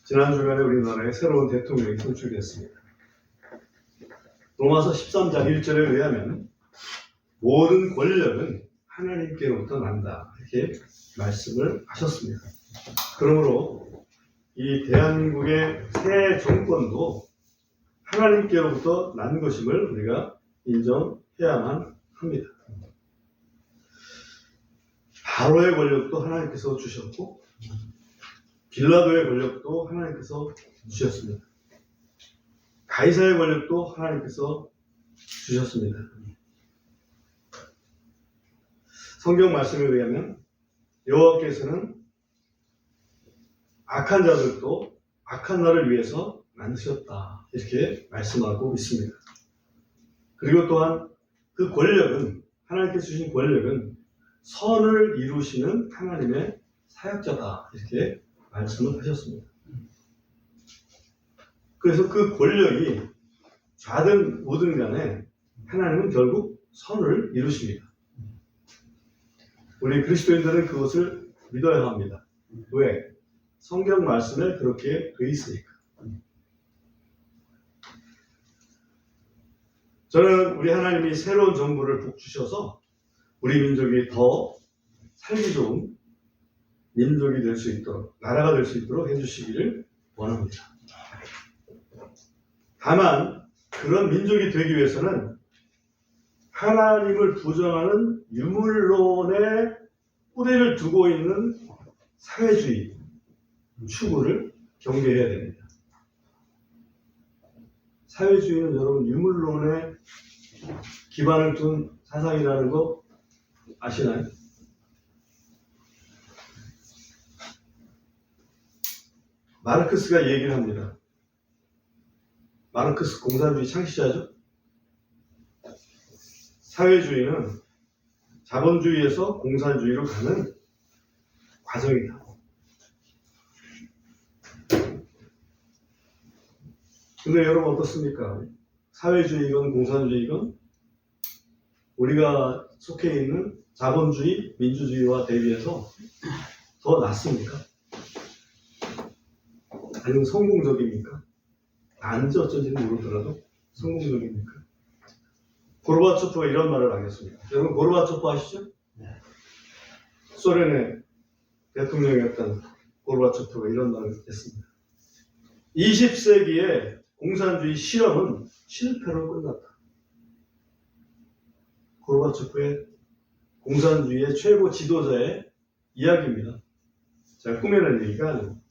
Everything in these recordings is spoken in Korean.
지난 주간에 우리나라에 새로운 대통령이 선출됐습니다. 로마서 13장 1절에 의하면 모든 권력은 하나님께로부터 난다, 이렇게 말씀을 하셨습니다. 그러므로 이 대한민국의 새 정권도 하나님께로부터 난 것임을 우리가 인정해야만 합니다. 바로의 권력도 하나님께서 주셨고 빌라도의 권력도 하나님께서 주셨습니다. 가이사의 권력도 하나님께서 주셨습니다. 성경 말씀에 의하면 여호와께서는 악한 자들도 악한 날을 위해서 만드셨다, 이렇게 말씀하고 있습니다. 그리고 또한 그 권력은, 하나님께서 주신 권력은 선을 이루시는 하나님의 사역자다, 이렇게 말씀을 하셨습니다. 그래서 그 권력이 좌든 우든 간에 하나님은 결국 선을 이루십니다. 우리 그리스도인들은 그것을 믿어야 합니다. 왜? 성경 말씀에 그렇게 돼 있으니까. 저는 우리 하나님이 새로운 정부를 복 주셔서 우리 민족이 더 살기 좋은 민족이 될 수 있도록, 나라가 될 수 있도록 해주시기를 원합니다. 다만 그런 민족이 되기 위해서는 하나님을 부정하는 유물론에 뿌리를 두고 있는 사회주의 추구를 경계해야 됩니다. 사회주의는 여러분 유물론에 기반을 둔 사상이라는 거 아시나요? 마르크스가 얘기를 합니다. 마르크스 공산주의 창시자죠. 사회주의는 자본주의에서 공산주의로 가는 과정이다. 근데 여러분 어떻습니까? 사회주의건 공산주의건 우리가 속해 있는 자본주의, 민주주의와 대비해서 더 낫습니까? 아니면 성공적입니까? 안지 어쩐지는 모르더라도 성공적입니까? 고르바초프가 이런 말을 하겠습니다. 여러분 고르바초프 아시죠? 네. 소련의 대통령이었던 고르바초프가 이런 말을 했습니다. 20세기의 공산주의 실험은 실패로 끝났다. 고르바초프의 공산주의의 최고 지도자의 이야기입니다. 제가 꾸며낸 얘기가 아니고,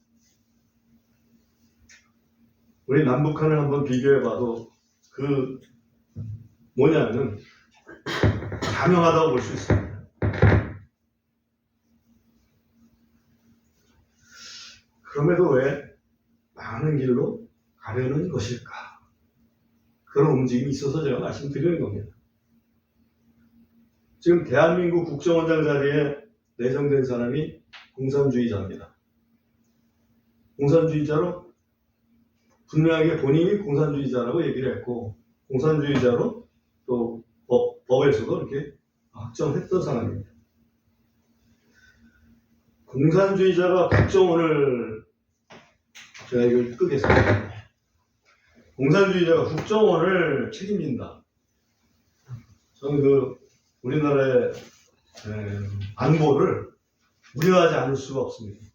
우리 남북한을 한번 비교해봐도 그 뭐냐면 자명하다고 볼 수 있습니다. 그럼에도 왜 많은 길로 가려는 것일까? 그런 움직임이 있어서 제가 말씀드리는 겁니다. 지금 대한민국 국정원장 자리에 내정된 사람이 공산주의자입니다. 공산주의자로 분명하게 본인이 공산주의자라고 얘기를 했고, 공산주의자로 또 법에서도 이렇게 확정했던 사람입니다. 공산주의자가 국정원을, 제가 이걸 끄겠습니다. 공산주의자가 국정원을 책임진다. 저는 우리나라의 안보를 우려하지 않을 수가 없습니다.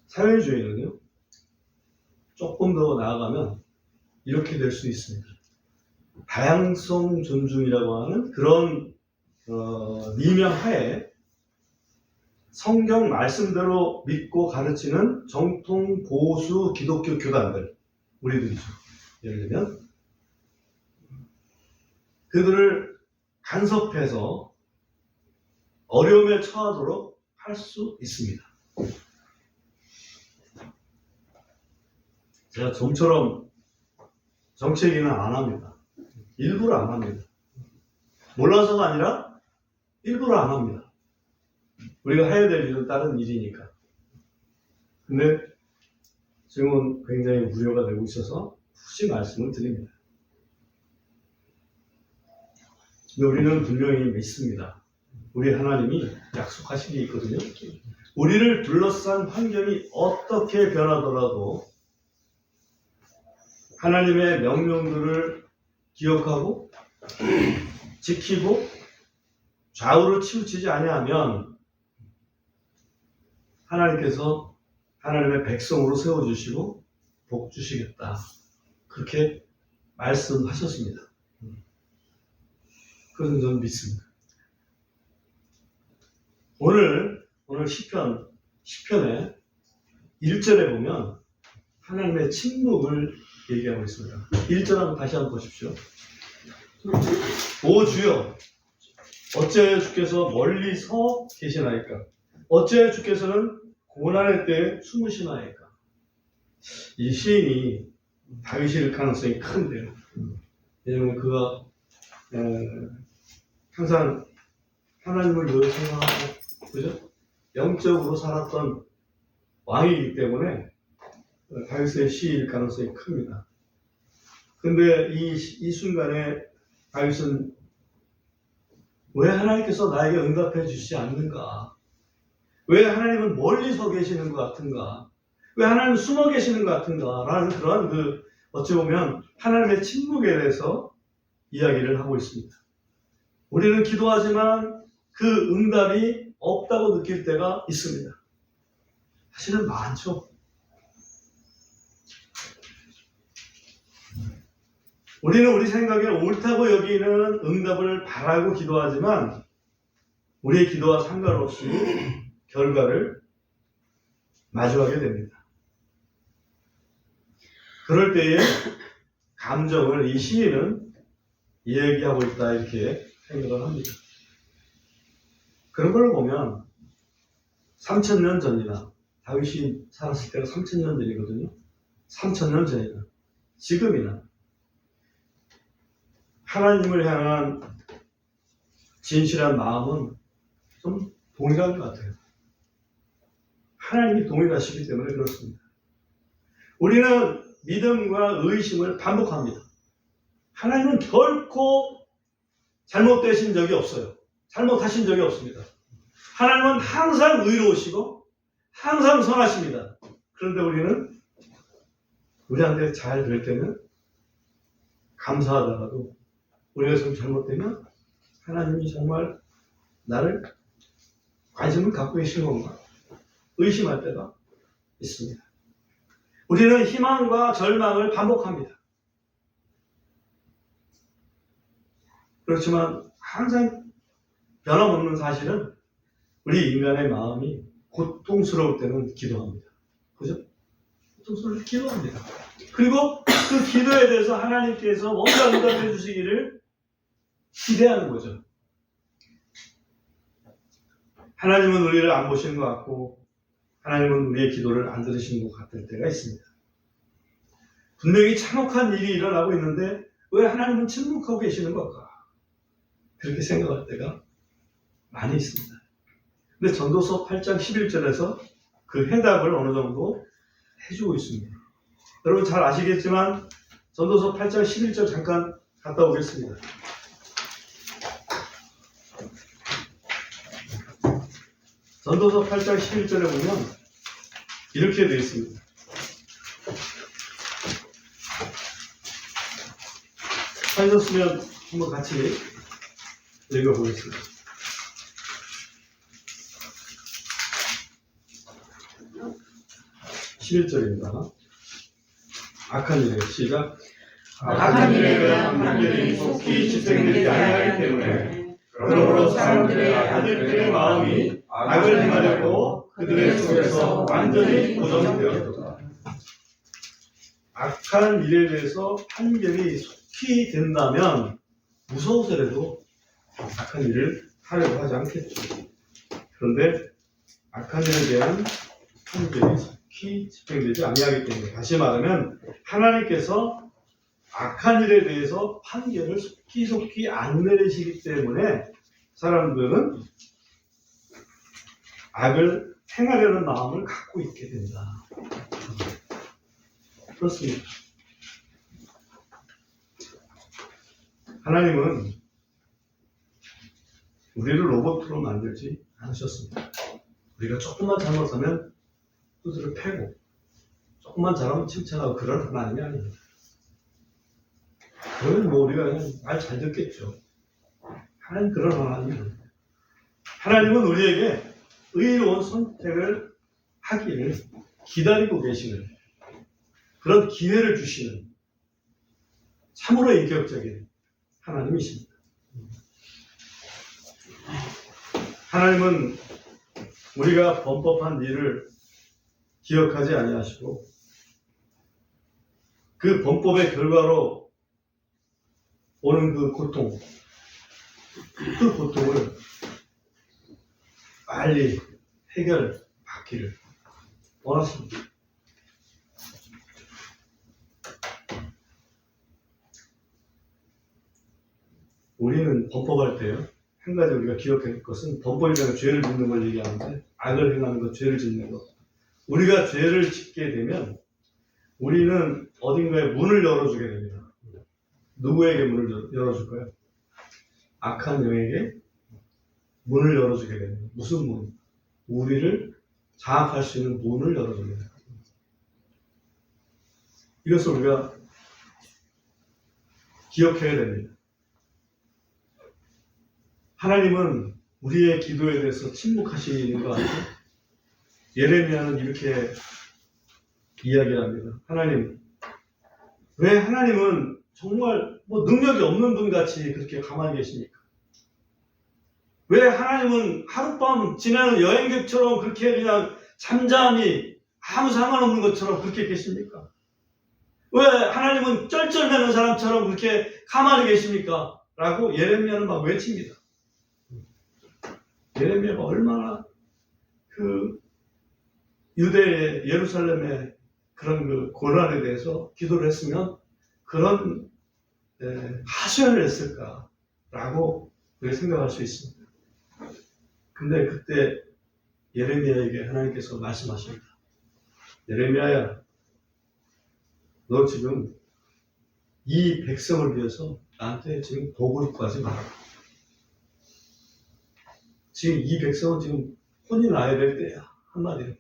사회주의는요, 조금 더 나아가면 이렇게 될 수 있습니다. 다양성 존중이라고 하는 그런 미명하에 성경 말씀대로 믿고 가르치는 정통 보수 기독교 교단들, 우리들이죠. 예를 들면 그들을 간섭해서 어려움에 처하도록 할 수 있습니다. 제가 좀처럼 정치 얘기는 안 합니다. 일부러 안 합니다. 몰라서가 아니라 일부러 안 합니다. 우리가 해야 될 일은 다른 일이니까. 근데 지금은 굉장히 우려가 되고 있어서 굳이 말씀을 드립니다. 근데 우리는 분명히 믿습니다. 우리 하나님이 약속하신 게 있거든요. 우리를 둘러싼 환경이 어떻게 변하더라도 하나님의 명령들을 기억하고 지키고 좌우로 치우치지 아니하면 하나님께서 하나님의 백성으로 세워주시고 복 주시겠다. 그렇게 말씀하셨습니다. 그것은 저는 믿습니다. 오늘 시편의 1절에 보면 하나님의 침묵을 얘기하고 있습니다. 1절 한번 다시 한번 보십시오. 오 주여, 어찌하여 주께서 멀리 서 계시나이까? 어찌하여 주께서는 고난의 때에 숨으시나이까? 이 시인이 다윗일 가능성이 큰데요. 왜냐하면 그가 항상 하나님을 늘 생각하고, 그죠? 영적으로 살았던 왕이기 때문에 다윗의 시일 가능성이 큽니다. 근데 이 순간에 다윗은 왜 하나님께서 나에게 응답해 주시지 않는가? 왜 하나님은 멀리 서 계시는 것 같은가? 왜 하나님은 숨어 계시는 것 같은가? 라는 그런 어찌 보면 하나님의 침묵에 대해서 이야기를 하고 있습니다. 우리는 기도하지만 그 응답이 없다고 느낄 때가 있습니다. 사실은 많죠. 우리는 우리 생각에 옳다고 여기는 응답을 바라고 기도하지만 우리의 기도와 상관없이 결과를 마주하게 됩니다. 그럴 때에 감정을 이 시인은 이야기하고 있다 이렇게 생각을 합니다. 그런 걸 보면 3000년 전이나 다윗이 살았을 때가 3000년 전이거든요. 3000년 전이나 지금이나 하나님을 향한 진실한 마음은 좀 동일한 것 같아요. 하나님이 동일하시기 때문에 그렇습니다. 우리는 믿음과 의심을 반복합니다. 하나님은 결코 잘못되신 적이 없어요. 잘못하신 적이 없습니다. 하나님은 항상 의로우시고 항상 선하십니다. 그런데 우리는 우리한테 잘 될 때는 감사하다가도 우리가 좀 잘못되면 하나님이 정말 나를 관심을 갖고 계신 건가? 의심할 때가 있습니다. 우리는 희망과 절망을 반복합니다. 그렇지만 항상 변함없는 사실은 우리 인간의 마음이 고통스러울 때는 기도합니다. 그죠? 고통스러울 때 기도합니다. 그리고 그 기도에 대해서 하나님께서 뭔가 응답해 주시기를 기대하는 거죠. 하나님은 우리를 안 보시는 것 같고 하나님은 우리의 기도를 안 들으시는 것 같을 때가 있습니다. 분명히 참혹한 일이 일어나고 있는데 왜 하나님은 침묵하고 계시는 걸까? 그렇게 생각할 때가 많이 있습니다. 근데 전도서 8장 11절에서 그 해답을 어느 정도 해주고 있습니다. 여러분 잘 아시겠지만 전도서 8장 11절 잠깐 갔다 오겠습니다. 전도서 8장 11절에 보면 이렇게 되어 있습니다. 하셨으면 한번 같이 읽어보겠습니다. 11절입니다. 악한 일에 시작. 악한 일에 대한 판결이 속히 집행되지 아니하기 때문에 그러므로 사람들의 아들들의 마음이 악을 행하려고 그들의 속에서 완전히 고정되었도다. 악한 일에 대해서 판결이 속히 된다면 무서워서라도 악한 일을 하려고 하지 않겠죠. 그런데 악한 일에 대한 판결이 속히 집행되지 아니하기 때문에, 다시 말하면 하나님께서 악한 일에 대해서 판결을 속히 안 내리시기 때문에 사람들은 악을 행하려는 마음을 갖고 있게 된다. 그렇습니다. 하나님은 우리를 로봇으로 만들지 않으셨습니다. 우리가 조금만 잘못하면 두드려 패고 조금만 잘하면 칭찬하고 그런 하나님이 아닙니다. 그건 뭐 우리가 그냥 말 잘 듣겠죠. 하나님 그런 하나님이 아닙니다. 하나님은 우리에게 의로운 선택을 하기를 기다리고 계시는 그런 기회를 주시는 참으로 인격적인 하나님이십니다. 하나님은 우리가 범법한 일을 기억하지 아니하시고 그 범법의 결과로 오는 그 고통을 빨리 해결받기를 원하십니다. 우리는 범법할 때요, 한 가지 우리가 기억해야 할 것은 범법이라는 죄를 짓는 걸 얘기하는데 악을 행하는 것, 죄를 짓는 것. 우리가 죄를 짓게 되면 우리는 어딘가에 문을 열어주게 됩니다. 누구에게 문을 열어줄까요? 악한 영에게 문을 열어주게 됩니다. 무슨 문? 우리를 장악할 수 있는 문을 열어줍니다. 이것을 우리가 기억해야 됩니다. 하나님은 우리의 기도에 대해서 침묵하시는 것 같아요. 예레미야는 이렇게 이야기를 합니다. 하나님, 왜 하나님은 정말 능력이 없는 분 같이 그렇게 가만히 계십니까? 왜 하나님은 하룻밤 지나는 여행객처럼 그렇게 그냥 잠잠히 아무 상관없는 것처럼 그렇게 계십니까? 왜 하나님은 쩔쩔매는 사람처럼 그렇게 가만히 계십니까? 라고 예레미야는 막 외칩니다. 예레미야가 얼마나 그 유대의 예루살렘의 그런 그 고난에 대해서 기도를 했으면 그런 하소연을 했을까라고 우리가 생각할 수 있습니다. 근데 그때 예레미야에게 하나님께서 말씀하십니다. 예레미야야, 너 지금 이 백성을 위해서 나한테 지금 도구를 구하지 마라. 지금 이 백성은 지금 혼이 나야 될 때야. 한마디로.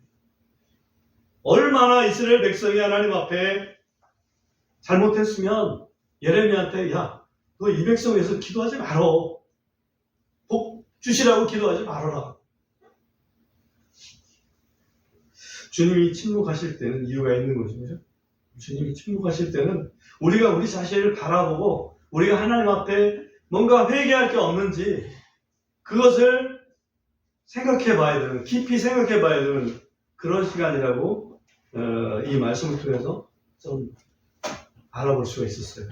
얼마나 이스라엘 백성이 하나님 앞에 잘못했으면 예레미야한테 야, 너 이 백성 위해서 기도하지 말어. 복 주시라고 기도하지 말아라. 주님이 침묵하실 때는 이유가 있는 거죠. 그죠? 주님이 침묵하실 때는 우리가 우리 자신을 바라보고 우리가 하나님 앞에 뭔가 회개할 게 없는지 그것을 생각해 봐야 되는, 깊이 생각해 봐야 되는 그런 시간이라고 이 말씀을 통해서 좀 알아볼 수가 있었어요.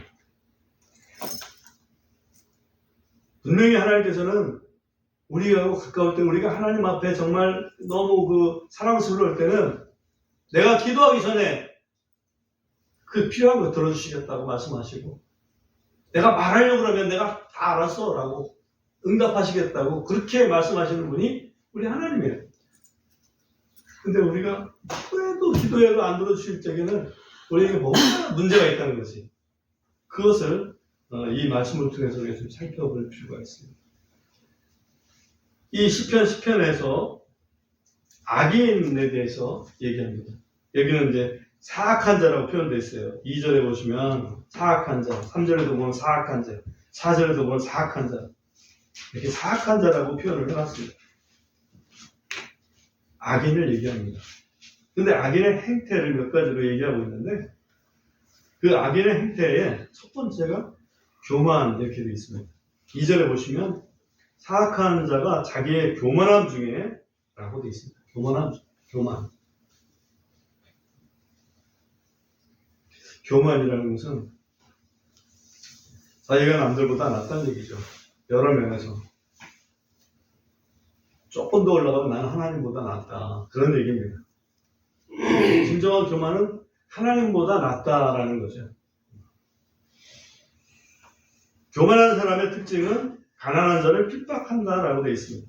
분명히 하나님께서는 우리하고 가까울 때 우리가 하나님 앞에 정말 너무 그 사랑스러울 때는 내가 기도하기 전에 그 필요한 거 들어주시겠다고 말씀하시고 내가 말하려고 그러면 내가 다 알았어 라고 응답하시겠다고 그렇게 말씀하시는 분이 우리 하나님이에요. 근데 우리가 기도해도 안 들어주실 적에는 우리에게 뭔가 문제가 있다는 거지. 그것을 이 말씀을 통해서 우리가 좀 살펴볼 필요가 있습니다. 이 시편에서 악인에 대해서 얘기합니다. 여기는 이제 사악한 자라고 표현되어 있어요. 2절에 보시면 사악한 자, 3절에도 보면 사악한 자, 4절에도 보면 사악한 자, 이렇게 사악한 자라고 표현을 해놨습니다. 악인을 얘기합니다. 근데 악인의 행태를 몇 가지로 얘기하고 있는데 그 악인의 행태에 첫 번째가 교만 이렇게 되어 있습니다. 2절에 보시면 사악한 자가 자기의 교만함 중에 라고 되어 있습니다. 교만. 교만이라는 것은 자기가 남들보다 낫다는 얘기죠. 여러 면에서. 조금 더 올라가면 나는 하나님보다 낫다. 그런 얘기입니다. 진정한 교만은 하나님보다 낫다라는 거죠. 교만한 사람의 특징은 가난한 자를 핍박한다라고 되어 있습니다.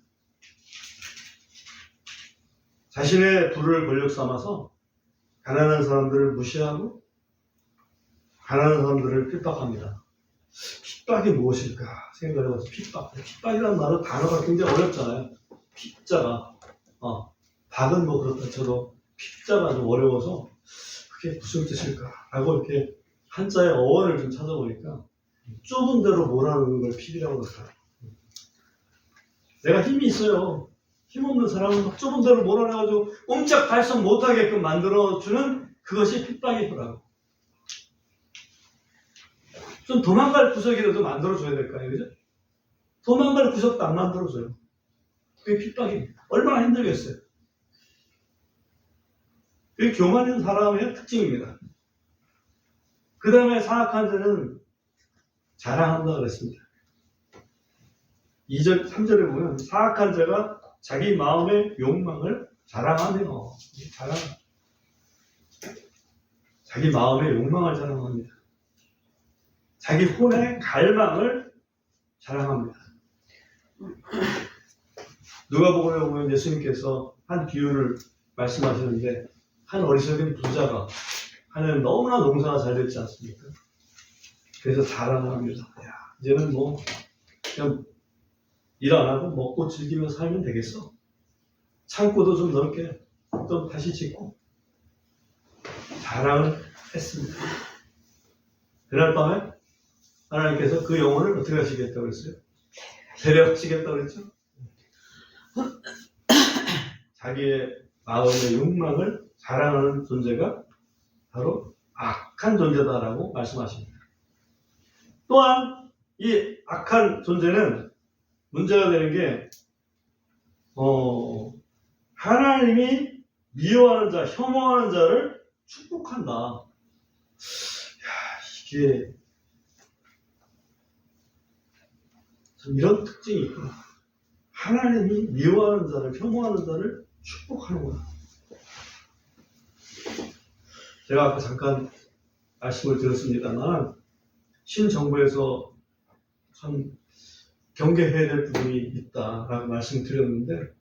자신의 부를 권력 삼아서 가난한 사람들을 무시하고 가난한 사람들을 핍박합니다. 핍박이 무엇일까 생각을 해봤어요. 핍박이라는 말은 단어가 굉장히 어렵잖아요. 핍자가 박은 뭐 그렇다 쳐도 핍자가 좀 어려워서 그게 무슨 뜻일까 라고 이렇게 한자의 어원을 좀 찾아보니까 좁은 데로 몰아넣는 걸 핍이라고 하더라고요. 내가 힘이 있어요. 힘없는 사람은 막 좁은 데로 몰아내가지고 꼼짝 발성 못하게끔 만들어주는 그것이 핍박이더라고. 좀 도망갈 구석이라도 만들어줘야 될까요? 그죠? 도망갈 구석도 안 만들어줘요. 그게 핍박입니다. 얼마나 힘들겠어요. 그게 교만한 사람의 특징입니다. 그 다음에 사악한 자는 자랑한다 그랬습니다. 2절, 3절에 보면 사악한 자가 자기 마음의 욕망을 자랑하네요. 자기 마음의 욕망을 자랑합니다. 자기 혼의 갈망을 자랑합니다. 누가복음에 보면 예수님께서 한 비유를 말씀하시는데 한 어리석은 부자가 하는 너무나 농사가 잘 됐지 않습니까? 그래서 자랑을 합니다. 야, 이제는 뭐 그냥 일 안 하고 먹고 즐기며 살면 되겠어. 창고도 좀 넓게 또 다시 짓고 자랑을 했습니다. 그날 밤에 하나님께서 그 영혼을 어떻게 하시겠다고 그랬어요? 데려가시겠다고 그랬죠? 자기의 마음의 욕망을 자랑하는 존재가 바로 악한 존재다라고 말씀하십니다. 또한 이 악한 존재는 문제가 되는 게 하나님이 미워하는 자, 혐오하는 자를 축복한다. 이게 참 이런 특징이 있구나. 하나님이 미워하는 자를, 혐오하는 자를 축복하는구나. 제가 아까 잠깐 말씀을 드렸습니다만 신정부에서 참 경계해야 될 부분이 있다라고 말씀드렸는데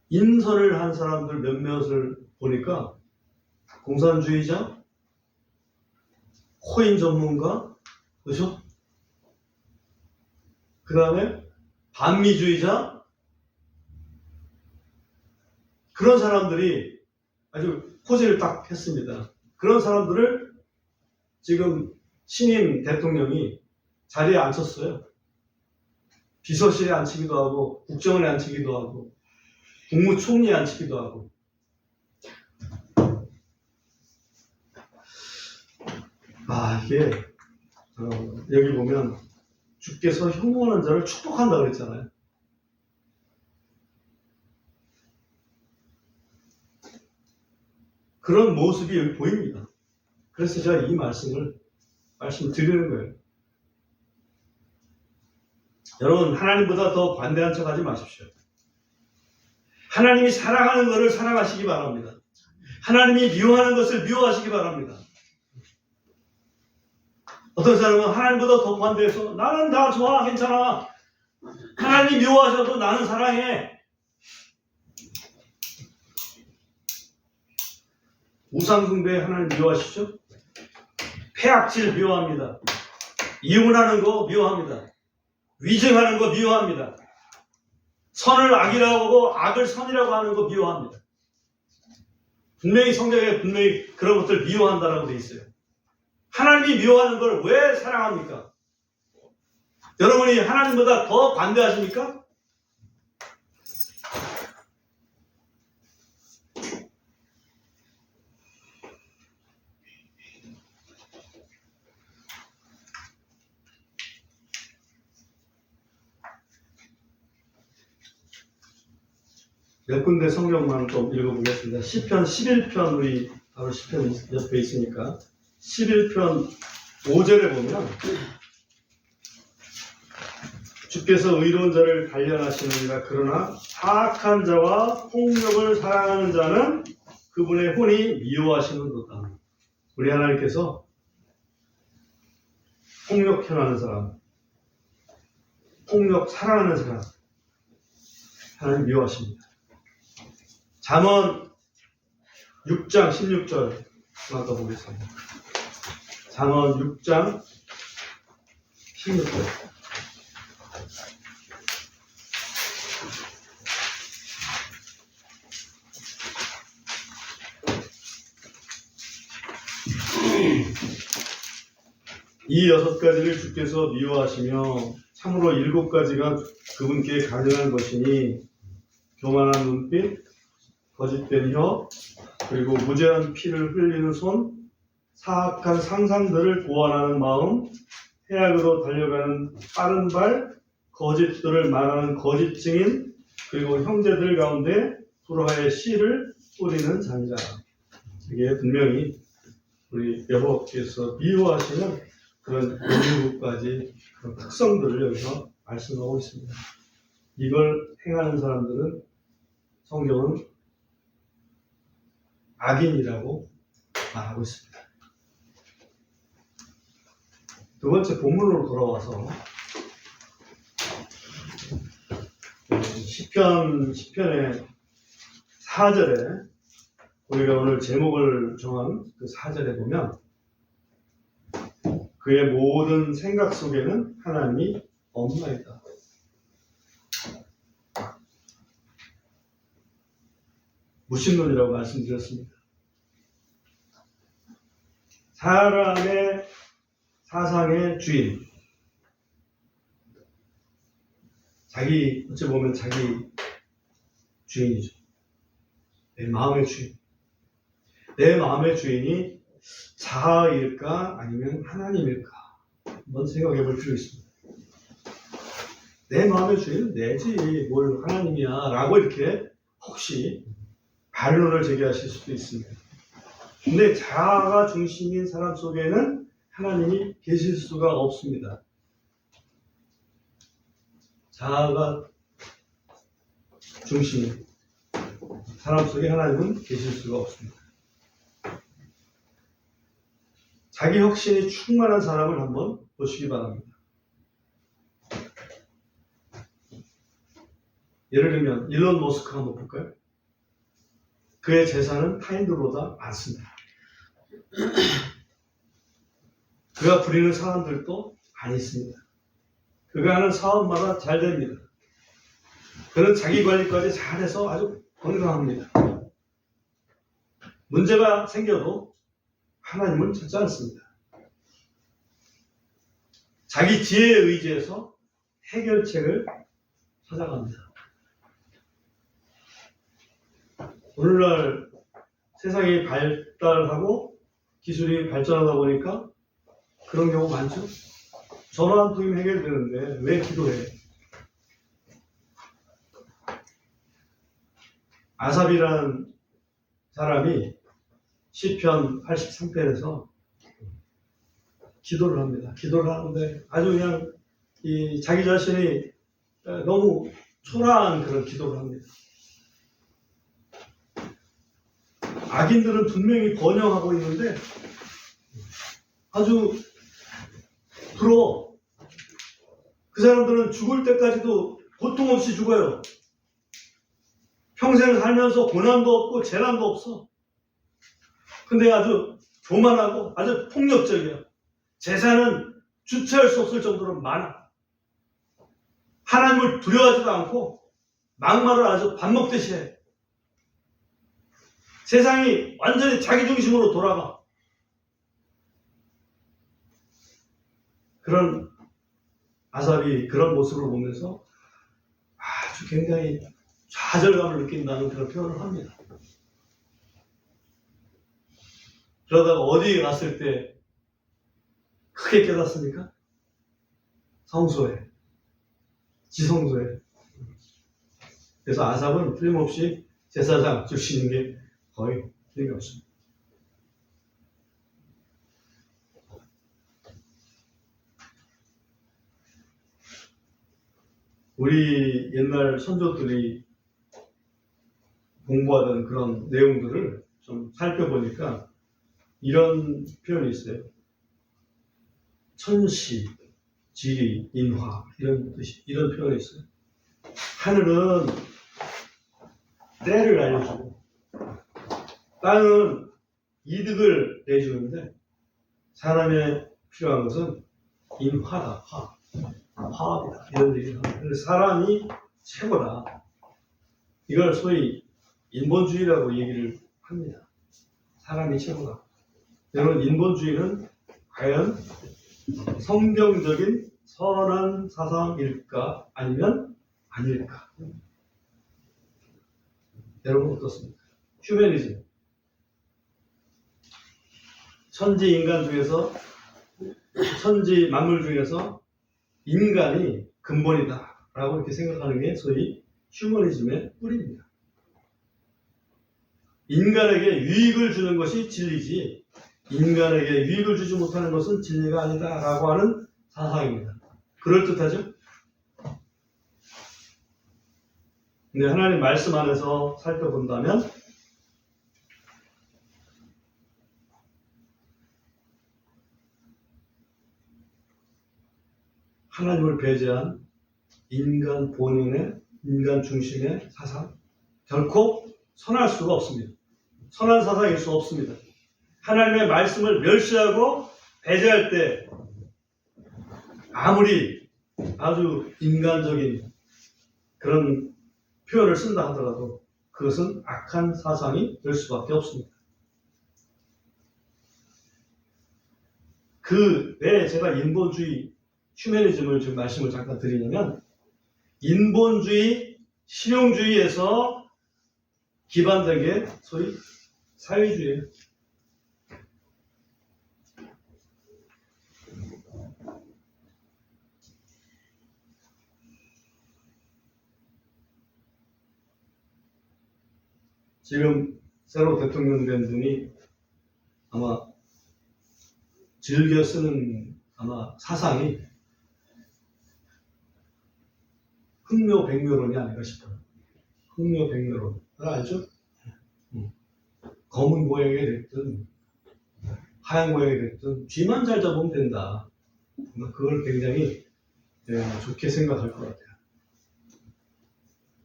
인선을 한 사람들 몇몇을 보니까 공산주의자, 코인 전문가, 그죠? 그 다음에 반미주의자, 그런 사람들이 아주 포즈를 딱 했습니다. 그런 사람들을 지금 신임 대통령이 자리에 앉혔어요. 비서실에 앉히기도 하고 국정원에 앉히기도 하고 국무총리에 앉히기도 하고. 이게 여기 보면 주께서 혐오하는 자를 축복한다 그랬잖아요. 그런 모습이 여기 보입니다. 그래서 제가 이 말씀드리는 거예요. 여러분, 하나님보다 더 관대한 척 하지 마십시오. 하나님이 사랑하는 것을 사랑하시기 바랍니다. 하나님이 미워하는 것을 미워하시기 바랍니다. 어떤 사람은 하나님보다 더 관대해서 나는 다 좋아, 괜찮아. 하나님이 미워하셔도 나는 사랑해. 우상숭배 하나님 미워하시죠? 폐악질 미워합니다. 이혼하는 거 미워합니다. 위증하는 거 미워합니다. 선을 악이라고 하고 악을 선이라고 하는 거 미워합니다. 분명히 성경에 분명히 그런 것들 미워한다라고 되어 있어요. 하나님이 미워하는 걸 왜 사랑합니까? 여러분이 하나님보다 더 반대하십니까? 몇 군데 성경만 좀 읽어보겠습니다. 시편 11편, 우리 바로 시편 옆에 있으니까 11편 5절에 보면 주께서 의로운 자를 단련하시느니라. 그러나 사악한 자와 폭력을 사랑하는 자는 그분의 혼이 미워하시는도다. 우리 하나님께서 폭력 행하는 사람, 폭력 사랑하는 사람 하나님 미워하십니다. 잠언 6장 16절 하나 더 보겠습니다. 잠언 6장 16절. 이 6가지를 주께서 미워하시며 참으로 7가지가 그분께 가증한 것이니 교만한 눈빛, 거짓된 혀, 그리고 무죄한 피를 흘리는 손, 사악한 상상들을 고안하는 마음, 해악으로 달려가는 빠른 발, 거짓들을 말하는 거짓 증인, 그리고 형제들 가운데 불화의 씨를 뿌리는 잔자. 이게 분명히 우리 여호와께서 미워하시는 그런 7가지 그런 특성들을 여기서 말씀하고 있습니다. 이걸 행하는 사람들은 성경은 악인이라고 말하고 있습니다. 두 번째 본문으로 돌아와서 시편의 4절에 우리가 오늘 제목을 정한 그 4절에 보면 그의 모든 생각 속에는 하나님이 없나이다. 무신론이라고 말씀드렸습니다. 사람의 사상의 주인, 어찌 보면 자기 주인이죠. 내 마음의 주인. 내 마음의 주인이 자아일까 아니면 하나님일까 한번 생각해 볼 필요 있습니다. 내 마음의 주인은 내지 뭘 하나님이야 라고 이렇게 혹시 반론을 제기하실 수도 있습니다. 근데 자아가 중심인 사람 속에는 하나님이 계실 수가 없습니다. 자아가 중심인 사람 속에 하나님은 계실 수가 없습니다. 자기 확신이 충만한 사람을 한번 보시기 바랍니다. 예를 들면 일론 머스크 한번 볼까요? 그의 재산은 타인들보다 많습니다. 그가 부리는 사람들도 많이 있습니다. 그가 하는 사업마다 잘 됩니다. 그는 자기 관리까지 잘해서 아주 건강합니다. 문제가 생겨도 하나님은 찾지 않습니다. 자기 지혜에 의지해서 해결책을 찾아갑니다. 오늘날 세상이 발달하고 기술이 발전하다 보니까 그런 경우 많죠? 전화 한 통이면 해결되는데 왜 기도해? 아삽이라는 사람이 시편 83편에서 기도를 합니다. 기도를 하는데 아주 그냥 자기 자신이 너무 초라한 그런 기도를 합니다. 악인들은 분명히 번영하고 있는데 아주 부러워. 그 사람들은 죽을 때까지도 고통 없이 죽어요. 평생 살면서 고난도 없고 재난도 없어. 근데 아주 교만하고 아주 폭력적이야. 재산은 주체할 수 없을 정도로 많아. 하나님을 두려워하지도 않고 막말을 아주 밥 먹듯이 해. 세상이 완전히 자기 중심으로 돌아가. 그런 아삽이 그런 모습을 보면서 아주 굉장히 좌절감을 느낀다는 그런 표현을 합니다. 그러다가 어디에 갔을 때 크게 깨닫습니까? 성소에, 지성소에. 그래서 아삽은 틀림없이 제사장 출신인 게 거의 틀림없습니다. 우리 옛날 선조들이 공부하던 그런 내용들을 좀 살펴보니까 이런 표현이 있어요. 천시, 지리, 인화 이런 뜻이 이런 표현이 있어요. 하늘은 때를 알려주고 땅은 이득을 내주는데 사람의 필요한 것은 인화다, 화합이다. 이런 얘기를 합니다. 근데 사람이 최고다. 이걸 소위 인본주의라고 얘기를 합니다. 사람이 최고다. 여러분, 인본주의는 과연 성경적인 선한 사상일까? 아니면 아닐까? 여러분 어떻습니까? 휴머니즘. 천지 인간 중에서, 천지 만물 중에서 인간이 근본이다. 라고 이렇게 생각하는 게 소위 휴머니즘의 뿌리입니다. 인간에게 유익을 주는 것이 진리지, 인간에게 유익을 주지 못하는 것은 진리가 아니다. 라고 하는 사상입니다. 그럴듯하죠? 근데 하나님 말씀 안에서 살펴본다면 하나님을 배제한 인간 본연의, 인간 중심의 사상, 결코 선할 수가 없습니다. 선한 사상일 수 없습니다. 하나님의 말씀을 멸시하고 배제할 때 아무리 아주 인간적인 그런 표현을 쓴다 하더라도 그것은 악한 사상이 될 수밖에 없습니다. 왜 제가 인본주의, 휴머니즘을 지금 말씀을 잠깐 드리냐면, 인본주의, 실용주의에서 기반된 게 소위 사회주의예요. 지금 새로 대통령 된 분이 아마 즐겨 쓰는 아마 사상이 흥묘백묘론이 아닌가 싶어요. 흥묘백묘론. 알죠? 검은 고양이 됐든 하얀 고양이 됐든 쥐만 잘 잡으면 된다. 그걸 굉장히 좋게 생각할 것 같아요.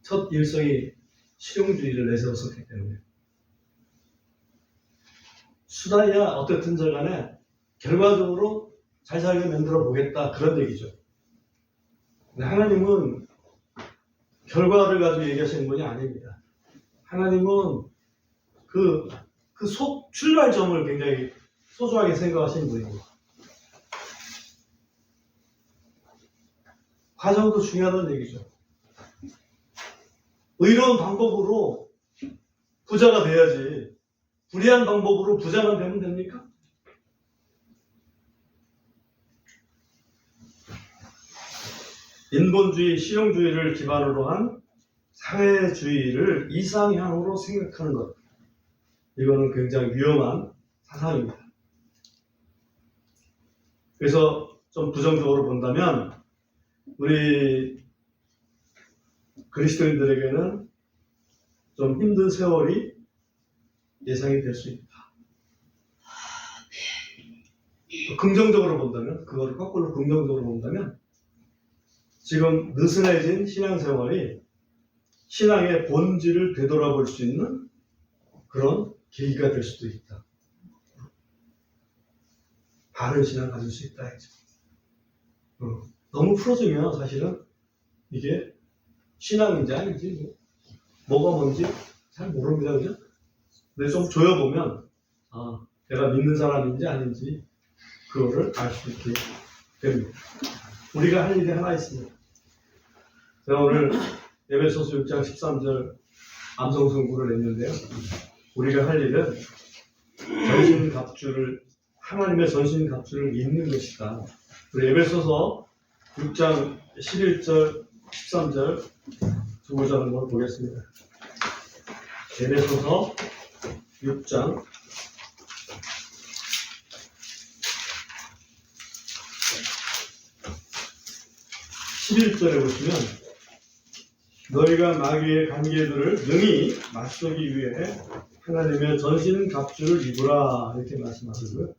첫 일성이 실용주의를 내세웠었기 때문에. 수단이야 어떻든 간에 결과적으로 잘 살게 만들어 보겠다, 그런 얘기죠. 근데 하나님은 결과를 가지고 얘기하시는 분이 아닙니다. 하나님은 그 출발점을 굉장히 소중하게 생각하시는 분이고, 과정도 중요하다는 얘기죠. 의로운 방법으로 부자가 돼야지, 불의한 방법으로 부자만 되면 됩니까? 인본주의, 실용주의를 기반으로 한 사회주의를 이상향으로 생각하는 것, 이거는 굉장히 위험한 사상입니다. 그래서 좀 부정적으로 본다면 우리 그리스도인들에게는 좀 힘든 세월이 예상이 될 수 있다. 긍정적으로 본다면, 그거를 거꾸로 긍정적으로 본다면, 지금 느슨해진 신앙생활이 신앙의 본질을 되돌아볼 수 있는 그런 계기가 될 수도 있다. 바른 신앙 가질 수 있다 했죠. 너무 풀어지면 사실은 이게 신앙인지 아닌지 뭐가 뭔지 잘 모릅니다. 그죠? 근데 좀 조여보면 내가 믿는 사람인지 아닌지 그거를 알 수 있게 됩니다. 우리가 할 일이 하나 있습니다. 제가 오늘 에베소서 6장 13절 암송승구를 냈는데요. 우리가 할 일은 하나님의 전신갑주를 입는 것이다. 우리 에베소서 6장 11절, 13절 두 구절 한번 보겠습니다. 에베소서 6장 11절에 보시면, 너희가 마귀의 관계들을 능히 맞서기 위해 하나님의 전신갑주를 입으라, 이렇게 말씀하시고요.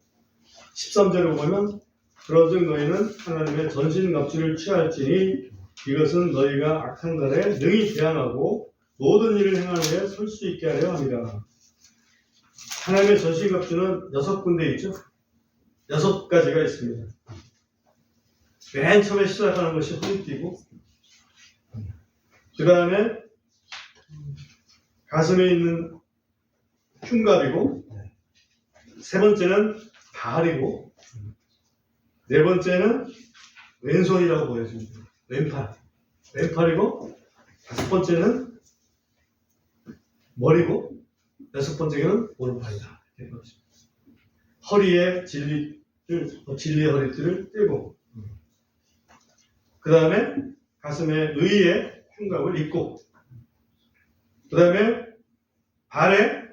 13절에 보면, 그러즉 너희는 하나님의 전신갑주를 취할지니 이것은 너희가 악한 날에 능히 대항하고 모든 일을 행하는데 설 수 있게 하려 합니다. 하나님의 전신갑주는 6군데 있죠. 6가지가 있습니다. 맨 처음에 시작하는 것이 허리띠고, 그 다음에 가슴에 있는 흉갑이고, 세 번째는 발이고, 네 번째는 왼손이라고 보여집니다. 왼팔이고, 다섯 번째는 머리고, 여섯 번째는 오른팔이다. 허리에 진리의 허리띠를 떼고, 그 다음에 가슴에 의의 흉갑을 입고, 그 다음에 발에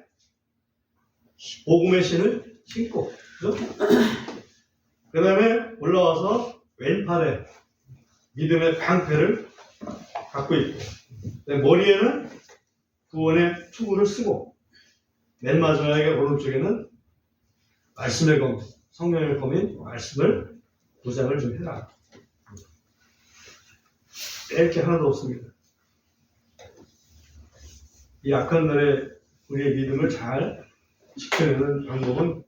복음의 신을 신고, 그 다음에 올라와서 왼팔에 믿음의 방패를 갖고 있고, 머리에는 구원의 투구를 쓰고, 맨 마지막에 오른쪽에는 말씀의 검, 성령의 검인 말씀을 무장을 좀 해라. 뺄 게 하나도 없습니다. 이 악한 날에 우리의 믿음을 잘 지켜내는 방법은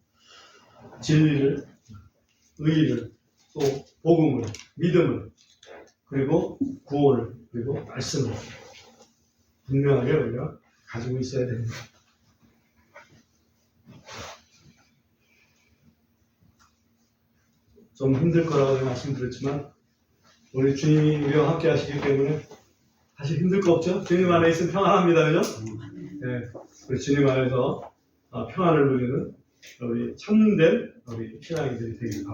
진리를, 의의를, 또 복음을, 믿음을, 그리고 구원을, 그리고 말씀을 분명하게 우리가 가지고 있어야 됩니다. 좀 힘들 거라고 말씀드렸지만 우리 주님이 우리와 함께 하시기 때문에 사실 힘들 거 없죠? 주님 안에 있으면 평안합니다. 그죠? 네, 우리 주님 안에서 평안을 누리는 우리 참된 우리 신앙인들이 되길 바랍니다.